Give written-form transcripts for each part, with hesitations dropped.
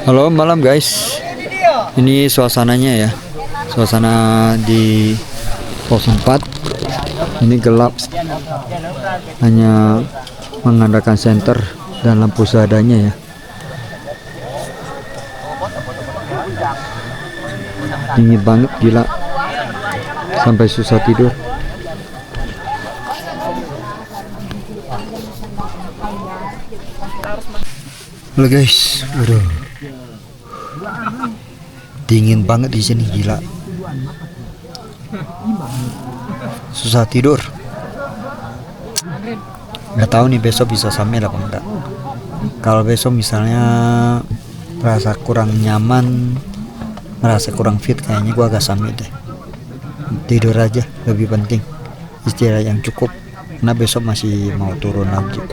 Halo malam guys, ini suasananya ya, suasana di pos 4. Ini gelap, hanya mengandalkan senter dan lampu seadanya ya. Dingin banget, gila, sampai susah tidur. Halo guys, waduh, dingin banget di sini, gila, susah tidur. Nggak tahu nih besok bisa sampai apa enggak. Kalau besok misalnya merasa kurang nyaman, merasa kurang fit, kayaknya gua agak sampai deh. Tidur aja lebih penting, istirahat yang cukup, karena besok masih mau turun lagi.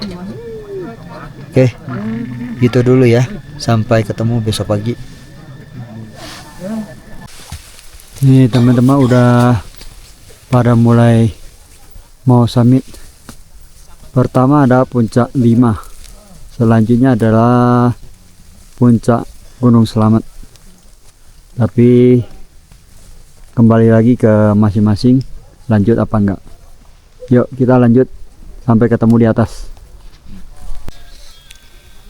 Oke, gitu dulu ya. Sampai ketemu besok pagi. Nih teman-teman udah pada mulai mau summit. Pertama ada puncak 5. Selanjutnya adalah puncak Gunung Selamet. Tapi kembali lagi ke masing-masing, lanjut apa enggak. Yuk kita lanjut sampai ketemu di atas.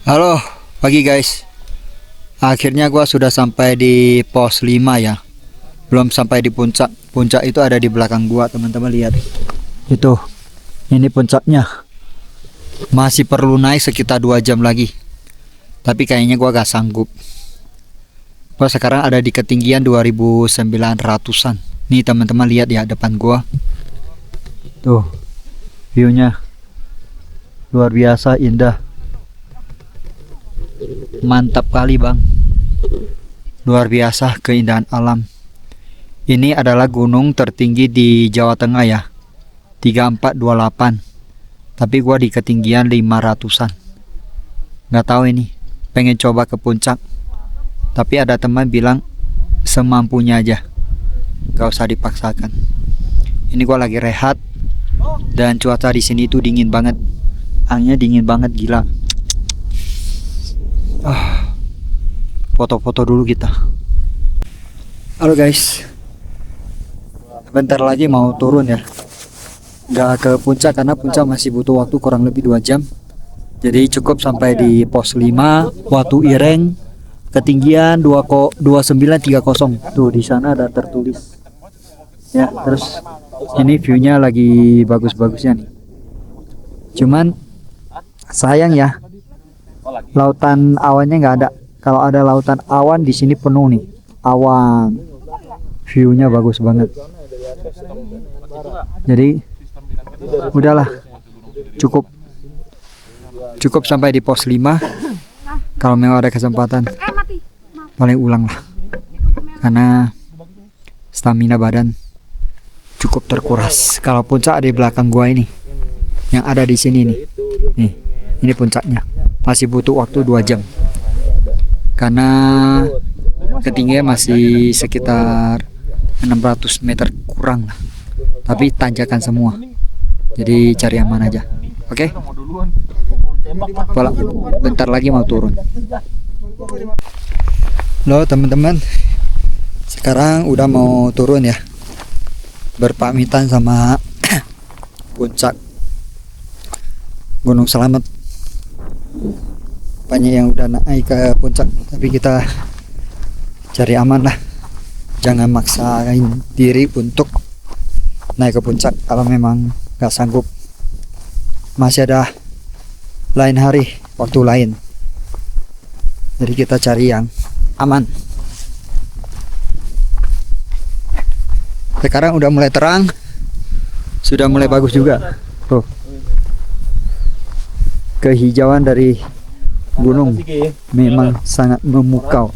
Halo pagi guys, akhirnya gua sudah sampai di pos 5 ya. Belum sampai di puncak. Puncak itu ada di belakang gua, teman-teman lihat. Itu, ini puncaknya. Masih perlu naik sekitar 2 jam lagi. Tapi kayaknya gua gak sanggup. Gua sekarang ada di ketinggian 2900-an. Nih teman-teman lihat ya depan gua. Tuh, view-nya luar biasa indah. Mantap kali bang, luar biasa keindahan alam. Ini adalah gunung tertinggi di Jawa Tengah ya, 3428. Tapi gua di ketinggian 500-an. Nggak tahu ini, pengen coba ke puncak. Tapi ada teman bilang semampunya aja, gak usah dipaksakan. Ini gua lagi rehat, dan cuaca di sini tuh dingin banget, anginnya dingin banget, gila. Foto-foto dulu kita. Halo guys, bentar lagi mau turun ya. Gak ke puncak karena puncak masih butuh waktu kurang lebih 2 jam. Jadi cukup sampai di pos 5 Watu Ireng, ketinggian 2930. Tuh di sana ada tertulis ya. Terus ini viewnya lagi bagus-bagusnya nih. Cuman sayang ya, lautan awannya nggak ada. Kalau ada lautan awan di sini penuh nih awan, viewnya bagus banget. Jadi udahlah, cukup sampai di pos 5. Kalau memang ada kesempatan paling ulang lah, karena stamina badan cukup terkuras. Kalau puncak di belakang gua ini, yang ada di sini nih, ini puncaknya. Masih butuh waktu 2 jam karena ketinggian masih sekitar 600 meter kurang lah, tapi tanjakan semua, jadi cari aman aja. Oke, bentar lagi mau turun. Halo teman-teman, sekarang udah mau turun ya, berpamitan sama puncak Gunung Selamet. Banyak yang udah naik ke puncak, tapi kita cari aman lah, jangan maksain diri untuk naik ke puncak kalau memang gak sanggup. Masih ada lain hari, waktu lain, jadi kita cari yang aman. Sekarang udah mulai terang, sudah mulai bagus juga. Tuh, kehijauan dari gunung memang sangat memukau.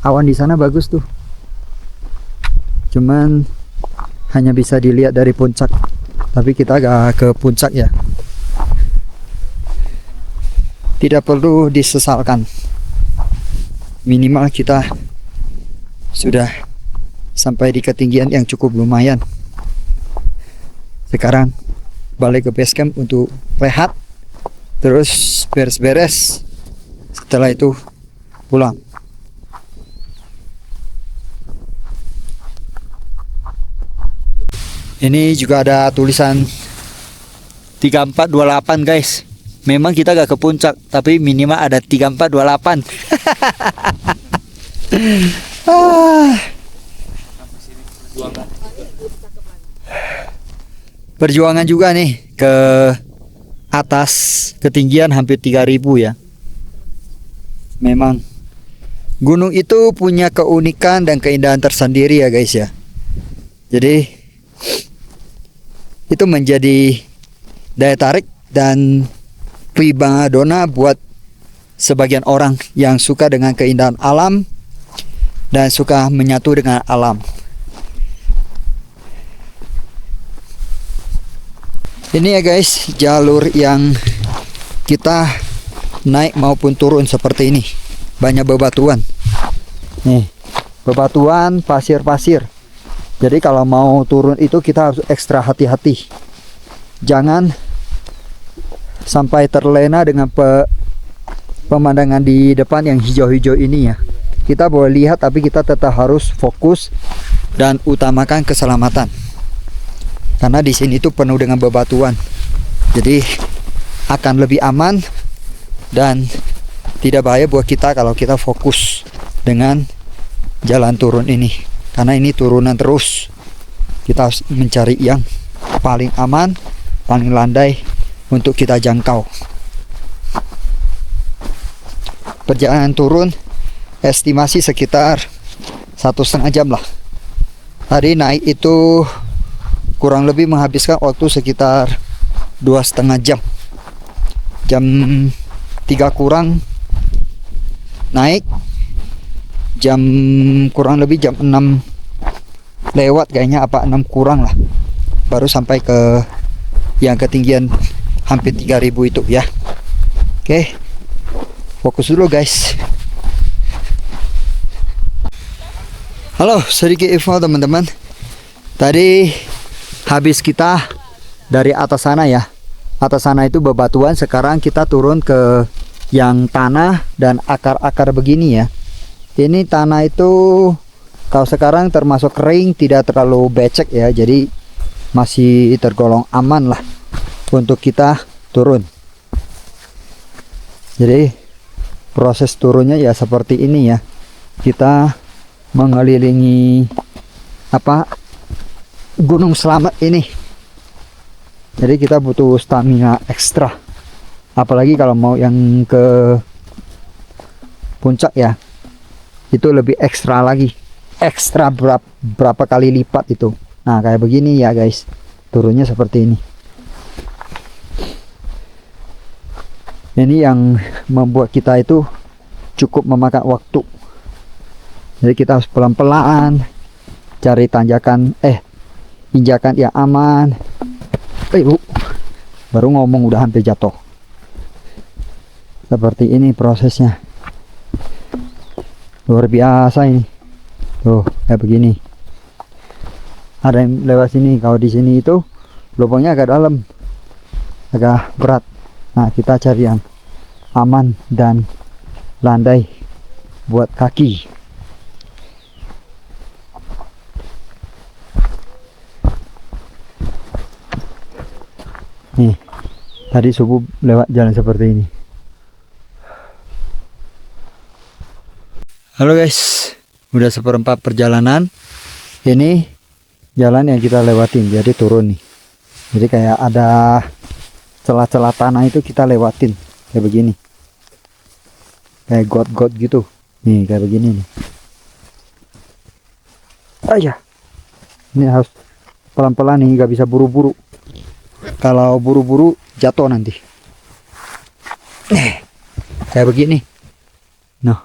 Awan di sana bagus tuh, cuman hanya bisa dilihat dari puncak, tapi kita gak ke puncak ya. Tidak perlu disesalkan, minimal kita sudah sampai di ketinggian yang cukup lumayan. Sekarang balik ke base camp untuk rehat, terus beres-beres. Setelah itu pulang. Ini juga ada tulisan 3428 guys. Memang kita gak ke puncak, tapi minimal ada 3428. Perjuangan juga nih ke atas, ketinggian hampir 3000 ya. Memang gunung itu punya keunikan dan keindahan tersendiri ya guys ya. Jadi itu menjadi daya tarik dan primadona buat sebagian orang yang suka dengan keindahan alam dan suka menyatu dengan alam. Ini ya guys, jalur yang kita naik maupun turun seperti ini. Banyak bebatuan. Nih, bebatuan, pasir-pasir. Jadi kalau mau turun itu kita harus ekstra hati-hati. Jangan sampai terlena dengan pemandangan di depan yang hijau-hijau ini ya. Kita boleh lihat tapi kita tetap harus fokus dan utamakan keselamatan. Karena di sini itu penuh dengan bebatuan. Jadi akan lebih aman dan tidak bahaya buat kita kalau kita fokus dengan jalan turun ini. Karena ini turunan terus. Kita harus mencari yang paling aman, paling landai untuk kita jangkau. Perjalanan turun estimasi sekitar 1,5 jam lah. Tadi naik itu kurang lebih menghabiskan waktu sekitar 2,5 jam. Jam 3 kurang naik, jam kurang lebih jam 6 lewat kayaknya, apa 6 kurang lah, baru sampai ke yang ketinggian hampir 3000 itu ya. Oke, fokus dulu guys. Halo, sedikit info teman-teman. Tadi habis kita dari atas sana ya. Atas sana itu bebatuan, sekarang kita turun ke yang tanah dan akar-akar begini ya. Ini tanah itu kalau sekarang termasuk kering, tidak terlalu becek ya. Jadi masih tergolong aman lah untuk kita turun. Jadi proses turunnya ya seperti ini ya. Kita mengelilingi Gunung Slamet ini. Jadi kita butuh stamina ekstra. Apalagi kalau mau yang ke puncak ya. Itu lebih ekstra lagi. Ekstra berapa kali lipat itu. Nah, kayak begini ya guys. Turunnya seperti ini. Ini yang membuat kita itu cukup memakan waktu. Jadi kita harus pelan-pelan cari injakan yang aman. Baru ngomong udah hampir jatuh. Seperti ini prosesnya. Luar biasa ini. Tuh, kayak begini. Ada yang lewat sini. Kalau di sini itu lubangnya agak dalam, agak berat. Nah, kita cari yang aman dan landai buat kaki. Nih, tadi subuh lewat jalan seperti ini. Halo guys, udah seperempat perjalanan. Ini jalan yang kita lewatin, jadi turun nih. Jadi kayak ada celah-celah tanah itu kita lewatin kayak begini. Kayak got-got gitu. Nih, kayak begini nih. Ayah. Ini harus pelan-pelan nih, nggak bisa buru-buru. Kalau buru-buru jatuh nanti. Kayak begini. Nah.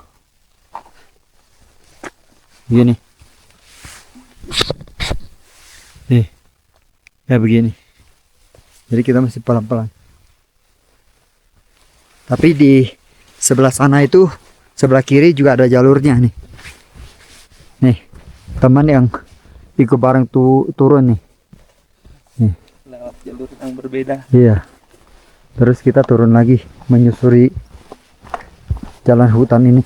Begini. Nih. Kayak begini. Jadi kita masih pelan-pelan. Tapi di sebelah sana itu, sebelah kiri juga ada jalurnya nih. Nih, teman yang ikut bareng turun nih. Nih. jalur yang berbeda. Iya. Terus kita turun lagi menyusuri jalan hutan ini.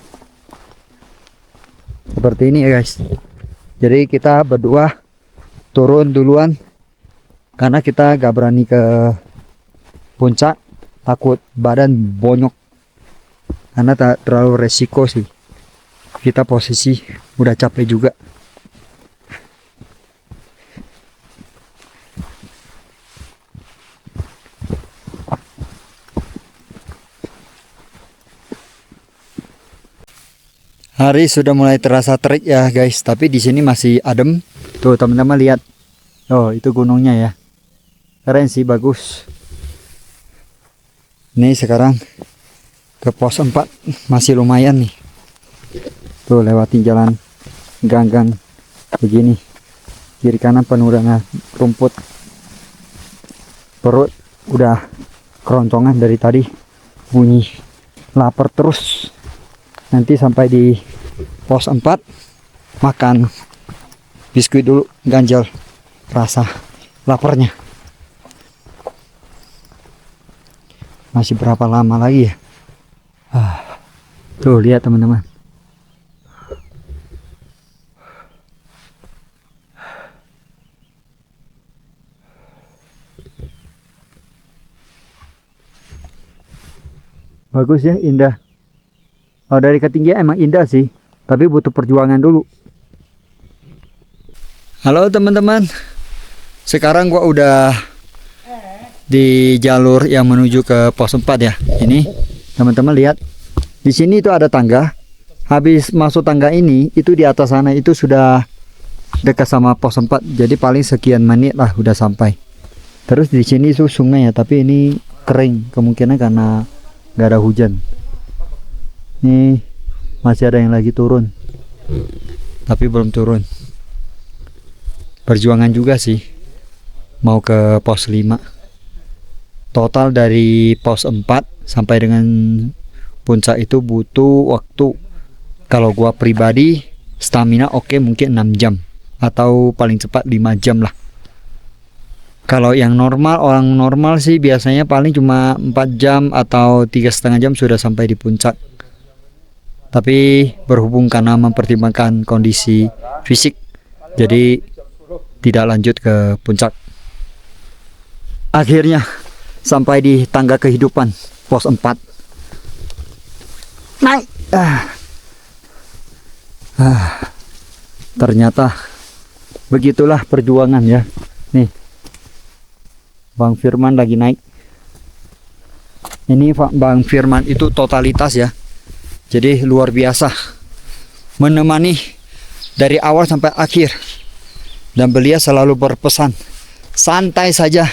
Seperti ini ya guys. Jadi kita berdua turun duluan karena kita gak berani ke puncak, takut badan bonyok karena tak terlalu resiko sih. Kita posisi udah capek juga. Hari sudah mulai terasa terik ya guys, tapi di sini masih adem. Tuh teman-teman lihat. Oh, itu gunungnya ya. Keren sih, bagus. Ini sekarang ke pos 4 masih lumayan nih. Tuh lewatin jalan gang-gang begini. Kiri kanan penuh dengan rumput. Perut udah keroncongan dari tadi. Bunyi lapar terus. Nanti sampai di pos 4 makan biskuit dulu, ganjal rasa laparnya. Masih berapa lama lagi ya? Tuh lihat teman-teman. Bagus ya, indah. Oh, dari ketinggian emang indah sih, tapi butuh perjuangan dulu. Halo teman-teman, sekarang gua udah di jalur yang menuju ke pos 4 ya. Ini teman-teman lihat, di sini itu ada tangga. Habis masuk tangga ini, itu di atas sana itu sudah dekat sama pos 4. Jadi paling sekian menit lah udah sampai. Terus di sini itu sungai ya, tapi ini kering kemungkinan karena nggak ada hujan. Nih masih ada yang lagi turun, tapi belum turun. Perjuangan juga sih mau ke pos 5. Total dari pos 4 sampai dengan puncak itu butuh waktu, kalau gua pribadi stamina oke mungkin 6 jam atau paling cepat 5 jam lah. Kalau yang normal, orang normal sih biasanya paling cuma 4 jam atau 3,5 jam sudah sampai di puncak. Tapi berhubung karena mempertimbangkan kondisi fisik, jadi tidak lanjut ke puncak. Akhirnya sampai di tangga kehidupan pos 4. Naik. Ternyata begitulah perjuangan ya. Nih, Bang Firman lagi naik. Ini Bang Firman itu totalitas ya. Jadi luar biasa, menemani dari awal sampai akhir. Dan beliau selalu berpesan, santai saja,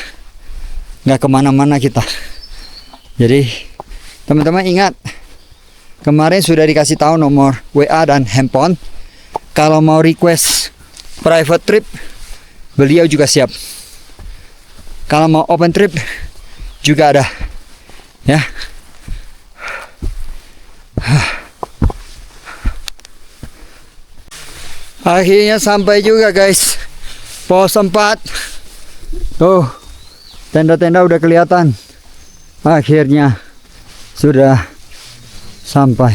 nggak kemana-mana kita. Jadi teman-teman ingat, kemarin sudah dikasih tahu nomor WA dan handphone. Kalau mau request private trip, beliau juga siap. Kalau mau open trip juga ada ya. Akhirnya sampai juga guys, pos 4. Tuh tenda-tenda udah kelihatan. Akhirnya sudah sampai.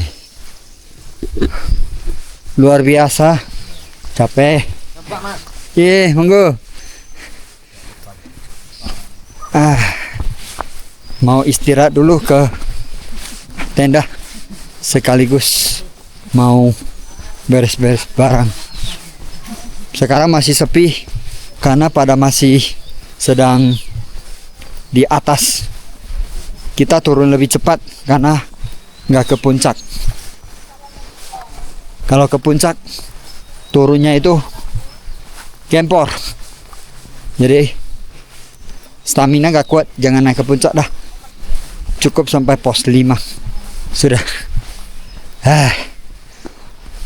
Luar biasa, capek. Iya, monggo. Mau istirahat dulu ke tenda, sekaligus mau beres-beres barang. Sekarang masih sepi karena pada masih sedang di atas. Kita turun lebih cepat karena nggak ke puncak. Kalau ke puncak turunnya itu gempor, jadi stamina nggak kuat. Jangan naik ke puncak dah, cukup sampai pos 5 sudah.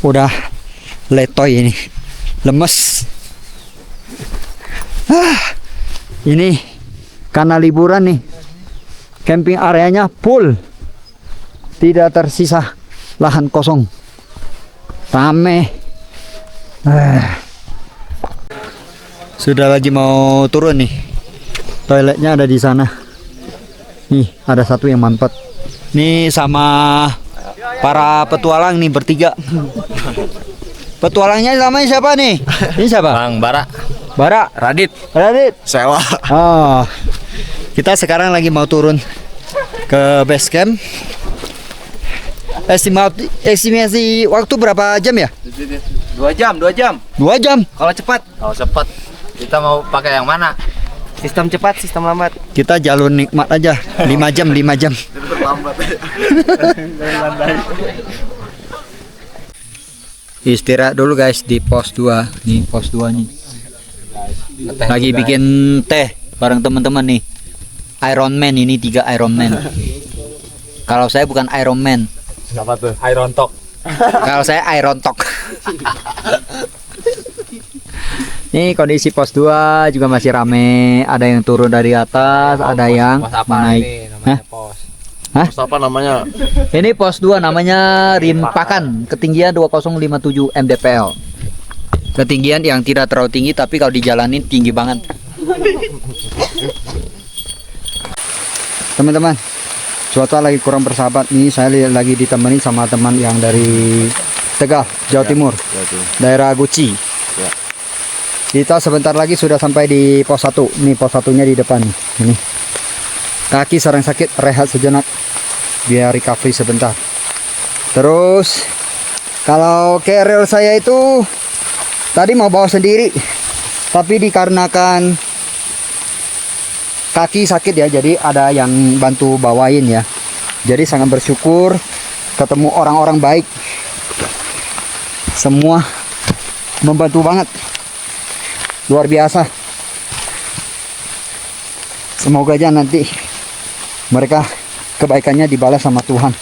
Udah letoy ini, lemes. Ini karena liburan nih, camping areanya full, tidak tersisa lahan kosong, rame. Sudah lagi mau turun nih. Toiletnya ada di sana. Nih, ada satu yang mampet. Nih sama para petualang nih bertiga. Petualangnya namanya siapa nih? Ini siapa? Bang Bara, Bara, Radit, Radit. Sewa. Oh, kita sekarang lagi mau turun ke base camp. Estimasi waktu berapa jam ya? 2 jam, 2 jam. 2 jam. Kalau cepat. Kalau cepat. Kita mau pakai yang mana? Sistem cepat, sistem lambat. Kita jalur nikmat aja. 5 jam, 5 jam. Lambat. Istirahat dulu guys di pos 2. Nih pos 2 nih. Lagi bikin teh bareng teman-teman nih. Iron Man ini 3 Iron Man. Kalau saya bukan Iron Man. Siapa tuh? Iron Talk. Kalau saya Iron Talk. Nih kondisi pos 2 juga masih rame. Ada yang turun dari atas, ada yang naik. Hah? Pos. Hah? Pos apa namanya? Ini pos 2 namanya Rimpakan, ketinggian 2057 mdpl. Ketinggian yang tidak terlalu tinggi tapi kalau dijalanin tinggi banget. Teman-teman, cuaca lagi kurang bersahabat nih. Saya lagi ditemani sama teman yang dari Tegal, Jawa Timur, daerah Guci. Ya. Kita sebentar lagi sudah sampai di pos 1. Nih pos 1-nya di depan. Ini. Kaki sering sakit, rehat sejenak biar recovery sebentar. Terus kalau keril saya itu tadi mau bawa sendiri, tapi dikarenakan kaki sakit ya, jadi ada yang bantu bawain ya. Jadi sangat bersyukur ketemu orang-orang baik. Semua membantu banget. Luar biasa. Semoga aja nanti mereka kebaikannya dibalas sama Tuhan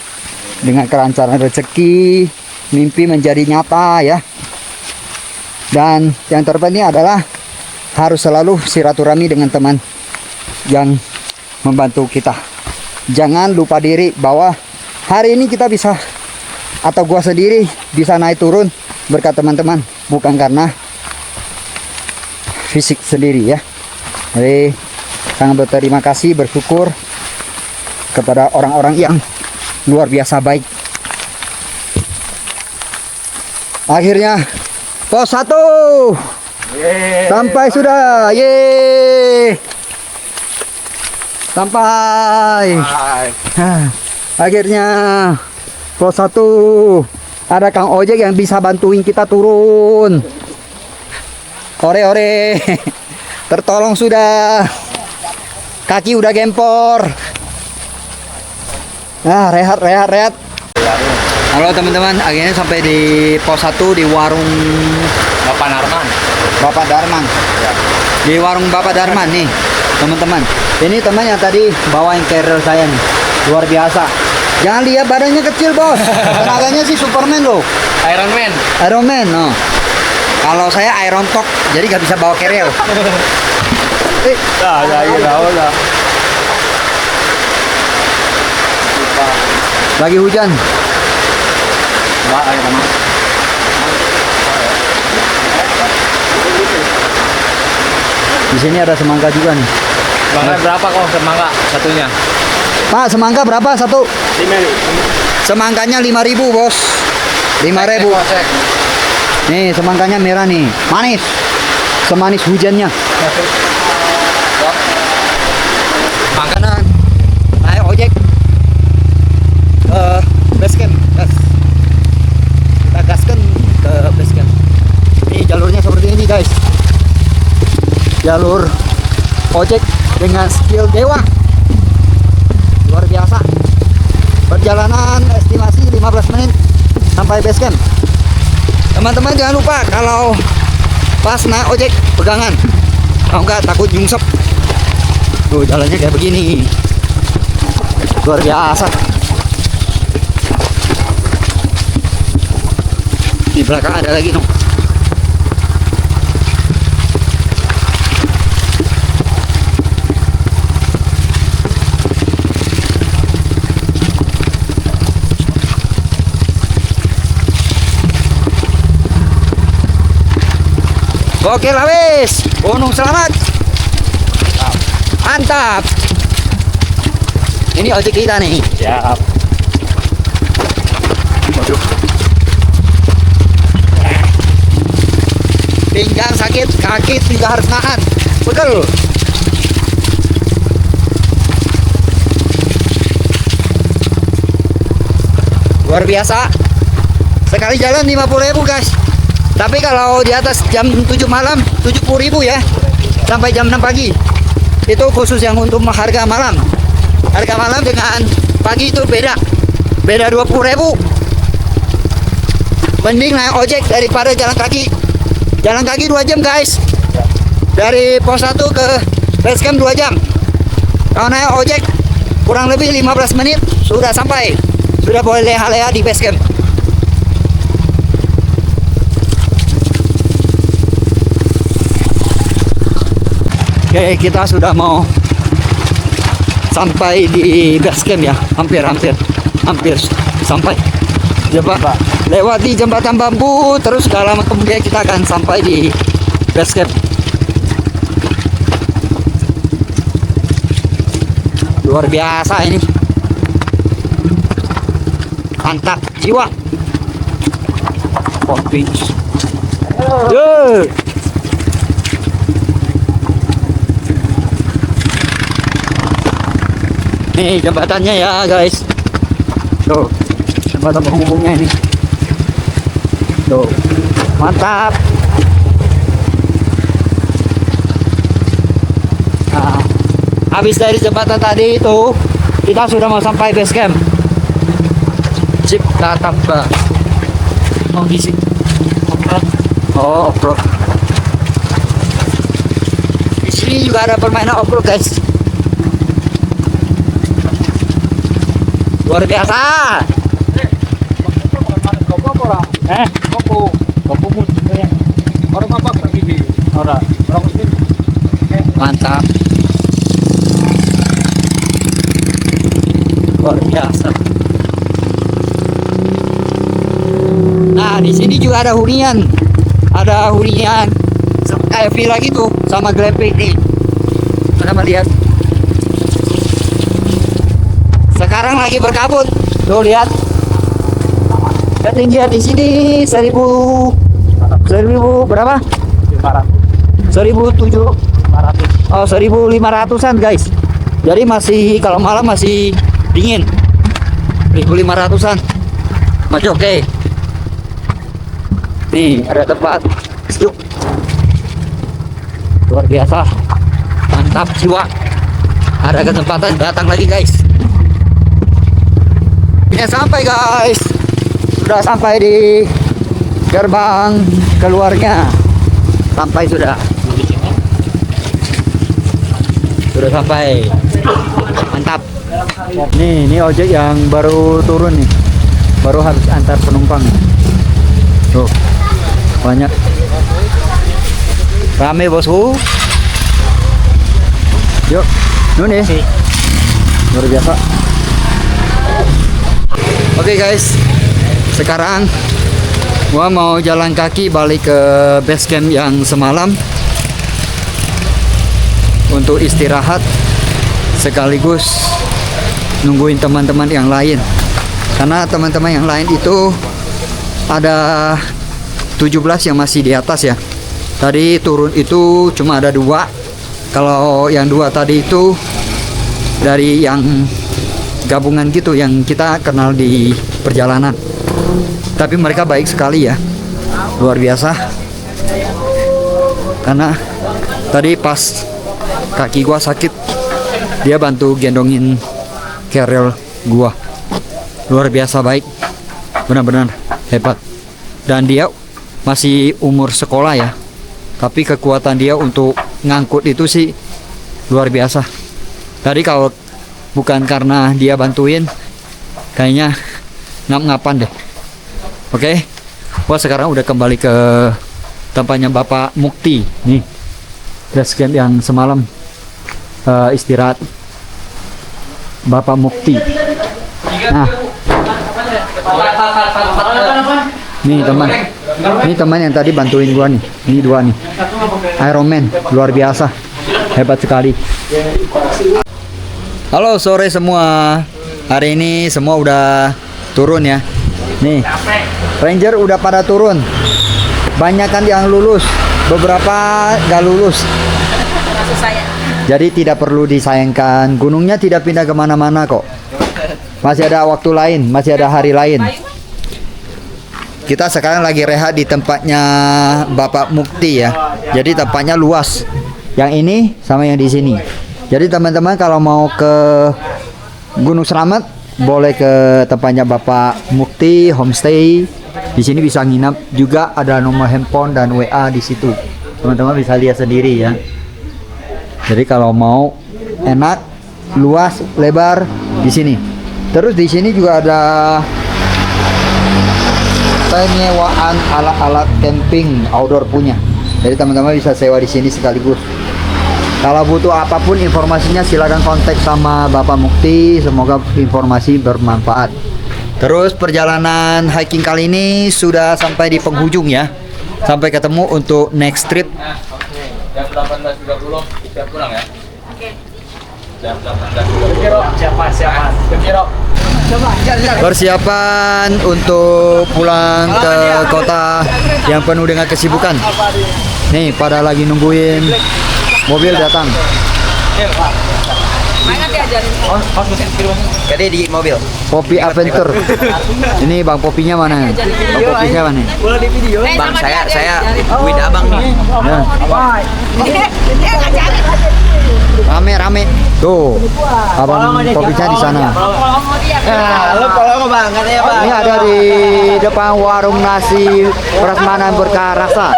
dengan kelancaran rezeki, mimpi menjadi nyata ya. Dan yang terpenting adalah harus selalu silaturahmi dengan teman yang membantu kita. Jangan lupa diri bahwa hari ini kita bisa, atau gua sendiri bisa naik turun berkat teman-teman, bukan karena fisik sendiri ya. Jadi sangat berterima kasih, bersyukur kepada orang-orang yang luar biasa baik. Akhirnya pos 1 sampai sudah. Yeay. Sampai. Akhirnya pos 1 ada Kang Ojek yang bisa bantuin kita turun. Ore-ore. Tertolong sudah. Kaki udah gempor. Nah, rehat. Halo teman-teman, akhirnya sampai di pos 1 di warung Bapak Narman. Bapak Darman. Ya. Di warung Bapak Darman nih, teman-teman. Ini teman yang tadi bawain carrier saya nih. Luar biasa. Jangan lihat badannya kecil, Bos. Tenaganya sih Superman loh. Iron Man. Iron Man, no. Kalau saya Iron Talk, jadi nggak bisa bawa carrier. Udah. Lagi hujan. Di sini ada semangka juga nih. Bangga berapa kok semangka satunya? Pak, semangka berapa satu? 5.000. Semangkanya 5.000, Bos. 5.000. Nih, semangkanya merah nih. Manis. Semanis hujannya. Makanan. Naik ojek. Base camp, gas. Kita gaskan ke base camp. Ini jalurnya seperti ini, guys. Jalur ojek dengan skill dewa. Luar biasa. Perjalanan estimasi 15 menit sampai base camp. Teman-teman jangan lupa kalau pas naik ojek pegangan. Kalau enggak takut nyungsep. Tuh jalannya kayak begini. Luar biasa. Di belakang ada lagi no. Oke lah wis. Gunung selamat. Mantap. Ini ojek kita nih. Siap. Waduh. Pinggang sakit, kaki juga harus nahan. Betul. Luar biasa. Sekali jalan 50.000 guys. Tapi kalau di atas jam 7 malam 70.000 ya. Sampai jam 6 pagi. Itu khusus yang untuk harga malam. Harga malam dengan pagi itu beda. Beda 20.000. Mending naik ojek daripada jalan kaki. Jalan kaki 2 jam guys. Dari pos 1 ke base camp 2 jam. Kalau naik ojek kurang lebih 15 menit sudah sampai. Sudah boleh leha-leha di base camp. Oke, kita sudah mau sampai di base camp ya. Hampir sampai. Coba lewati jembatan bambu, terus gak lama kemudian kita akan sampai di base camp. Luar biasa ini. Mantap jiwa. Kopi. Nih jembatannya ya guys. Tuh, jembatan penghubungnya ini. Tuh, mantap. Nah, habis dari jembatan tadi itu, kita sudah mau sampai base camp. Jeep Katamba. Mau ngisi. Oh, off-road. Di sini juga ada permainan off-road guys. Luar biasa. Mantap. Luar biasa. Nah, di sini juga ada hunian. Ada hunian kayak villa gitu sama glamping nih. Mana melihat? Sekarang lagi berkabut. Tuh lihat. Ketinggian di sini 1000 berapa? 1.700. Oh, 1.500-an guys. Jadi masih kalau malam masih dingin. 1.500-an. Masih oke. Nih, ada tempat. Yuk. Luar biasa. Mantap jiwa. Ada kesempatan datang lagi guys. Ya sampai guys. Sudah sampai di gerbang keluarnya. Sampai sudah. Sudah sampai. Mantap. Nih ojek yang baru turun nih. Baru habis antar penumpang. Tuh. Banyak. Rame bosku. Yuk. Nih. Luar biasa. Oke guys, sekarang gua mau jalan kaki balik ke base camp yang semalam untuk istirahat sekaligus nungguin teman-teman yang lain, karena teman-teman yang lain itu ada 17 yang masih di atas ya. Tadi turun itu cuma ada 2. Kalau yang 2 tadi itu dari yang gabungan gitu yang kita kenal di perjalanan. Tapi mereka baik sekali ya. Luar biasa. Karena tadi pas kaki gua sakit, dia bantu gendongin kerel gua. Luar biasa baik. Benar-benar hebat. Dan dia masih umur sekolah ya. Tapi kekuatan dia untuk ngangkut itu sih luar biasa. Tadi kalau bukan karena dia bantuin, kayaknya ngap-ngapan deh. Oke, gua sekarang udah kembali ke tempatnya Bapak Mukti. Nih, base camp yang semalam istirahat Bapak Mukti. Nah, ini teman yang tadi bantuin gua nih. Ini 2 nih, Iron Man, luar biasa, hebat sekali. Halo sore semua. Hari ini semua udah turun ya. Nih, Ranger udah pada turun. Banyak kan yang lulus, beberapa gak lulus. Jadi tidak perlu disayangkan. Gunungnya tidak pindah kemana-mana kok. Masih ada waktu lain, masih ada hari lain. Kita sekarang lagi rehat di tempatnya Bapak Mukti ya. Jadi tempatnya luas. Yang ini sama yang di sini. Jadi teman-teman kalau mau ke Gunung Slamet boleh ke tempatnya Bapak Mukti homestay. Di sini bisa nginap juga, ada nomor handphone dan WA di situ. Teman-teman bisa lihat sendiri ya. Jadi kalau mau enak, luas, lebar di sini. Terus di sini juga ada penyewaan alat-alat camping outdoor punya. Jadi teman-teman bisa sewa di sini sekaligus. Kalau butuh apapun informasinya silakan kontak sama Bapak Mukti. Semoga informasi bermanfaat. Terus perjalanan hiking kali ini sudah sampai di penghujung ya. Sampai ketemu untuk next trip. Jam 18.30 kita pulang ya. Oke. Jam 18.30. Siapa? Persiapan untuk pulang ke kota yang penuh dengan kesibukan. Nih, pada lagi nungguin mobil datang. Mana diajarin? Jadi di mobil. Popi Adventure. Ini Bang Popinya mana? Bang Popinya mana? Bang, saya Wid Abang nih. Nah, Ngajarin. rame-rame. Tuh, Abang Popinya di sana. Lu kalau Bang, katanya Bang. Ini ada di depan warung nasi Prasmanan Berkah Rasa.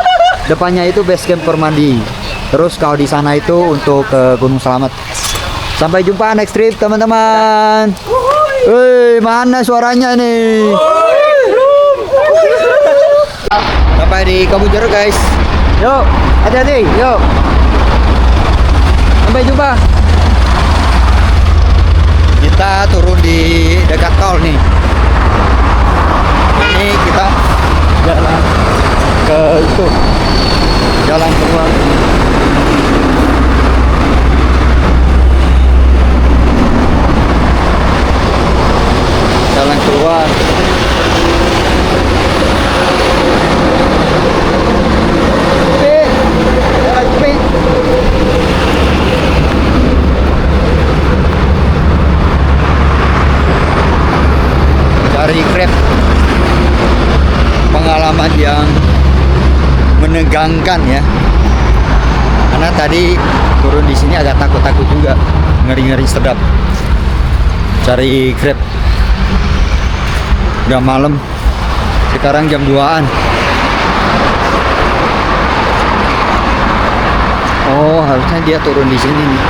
Depannya itu base camp Permandi. Terus kalau di sana itu untuk ke Gunung Slamet. Sampai jumpa next trip teman-teman. Wih, mana suaranya nih? Sampai di Kebun Jeruk guys. Yuk, hati-hati, yuk. Sampai jumpa. Kita turun di dekat tol nih. Ini kita jalan ke itu, jalan keluar. Jalan keluar. Cari Grab. Pengalaman yang menegangkan ya. Karena tadi turun di sini agak takut-takut juga, ngeri-ngeri sedap. Cari Grab. Udah malam. Sekarang jam 2-an. Oh, harusnya dia turun di sini nih.